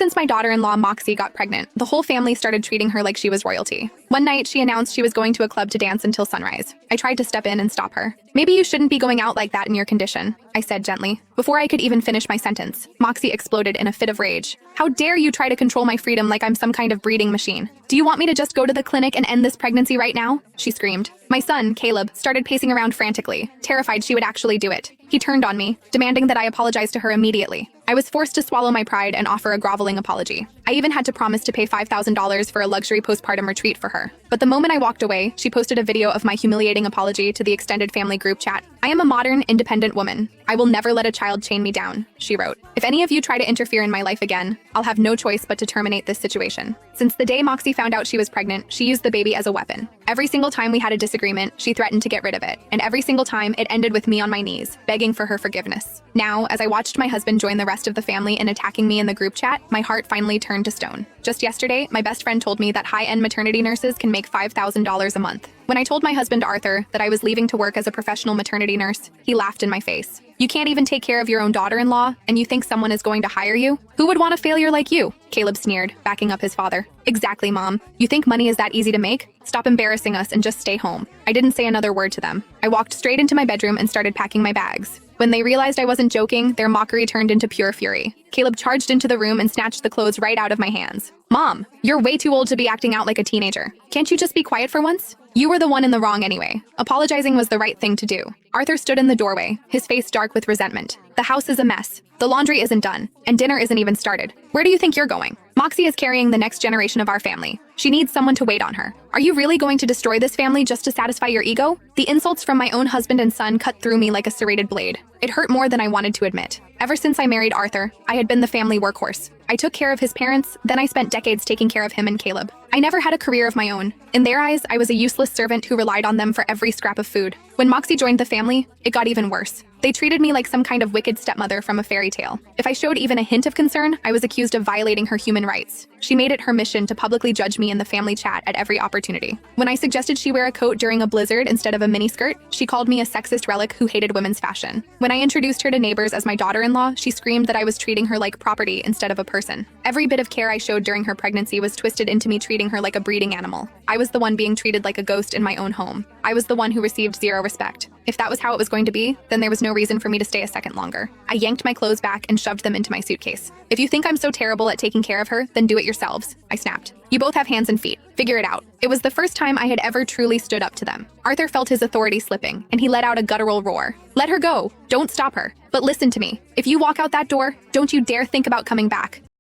since my daughter-in-law Moxie got pregnant, the whole family started treating her like she was royalty. One night, she announced she was going to a club to dance until sunrise. I tried to step in and stop her. "Maybe you shouldn't be going out like that in your condition," I said gently. Before I could even finish my sentence, Moxie exploded in a fit of rage. "How dare you try to control my freedom like I'm some kind of breeding machine? Do you want me to just go to the clinic and end this pregnancy right now?" she screamed. My son, Caleb, started pacing around frantically, terrified she would actually do it. He turned on me, demanding that I apologize to her immediately. I was forced to swallow my pride and offer a groveling apology. I even had to promise to pay $5,000 for a luxury postpartum retreat for her. But the moment I walked away, she posted a video of my humiliating apology to the extended family group chat. "I am a modern, independent woman. I will never let a child chain me down," she wrote. "If any of you try to interfere in my life again, I'll have no choice but to terminate this situation." Since the day Moxie found out she was pregnant, she used the baby as a weapon. Every single time we had a disagreement, she threatened to get rid of it. And every single time, it ended with me on my knees, begging for her forgiveness. Now, as I watched my husband join the rest of the family in attacking me in the group chat, my heart finally turned to stone. Just yesterday, my best friend told me that high-end maternity nurses can make $5,000 a month. When I told my husband Arthur that I was leaving to work as a professional maternity nurse, he laughed in my face. "You can't even take care of your own daughter-in-law, and you think someone is going to hire you? Who would want a failure like you?" Caleb sneered, backing up his father. "Exactly, Mom. You think money is that easy to make? Stop embarrassing us and just stay home." I didn't say another word to them. I walked straight into my bedroom and started packing my bags. When they realized I wasn't joking, their mockery turned into pure fury. Caleb charged into the room and snatched the clothes right out of my hands. "Mom, you're way too old to be acting out like a teenager. Can't you just be quiet for once? You were the one in the wrong anyway." Apologizing was the right thing to do. Arthur stood in the doorway, his face dark with resentment. "The house is a mess. The laundry isn't done, and dinner isn't even started. Where do you think you're going? Moxie is carrying the next generation of our family. She needs someone to wait on her. Are you really going to destroy this family just to satisfy your ego?" The insults from my own husband and son cut through me like a serrated blade. It hurt more than I wanted to admit. Ever since I married Arthur, I had been the family workhorse. I took care of his parents, then I spent decades taking care of him and Caleb. I never had a career of my own. In their eyes, I was a useless servant who relied on them for every scrap of food. When Moxie joined the family, it got even worse. They treated me like some kind of wicked stepmother from a fairy tale. If I showed even a hint of concern, I was accused of violating her human rights. She made it her mission to publicly judge me in the family chat at every opportunity. When I suggested she wear a coat during a blizzard instead of a miniskirt, she called me a sexist relic who hated women's fashion. When I introduced her to neighbors as my daughter-in-law, she screamed that I was treating her like property instead of a person. Every bit of care I showed during her pregnancy was twisted into me treating her like a breeding animal. I was the one being treated like a ghost in my own home. I was the one who received zero respect. If that was how it was going to be, then there was no reason for me to stay a second longer. I yanked my clothes back and shoved them into my suitcase. "If you think I'm so terrible at taking care of her, then do it yourselves," I snapped. "You both have hands and feet. Figure it out." It was the first time I had ever truly stood up to them. Arthur felt his authority slipping, and he let out a guttural roar. "Let her go. Don't stop her. But listen to me. If you walk out that door, don't you dare think about coming back."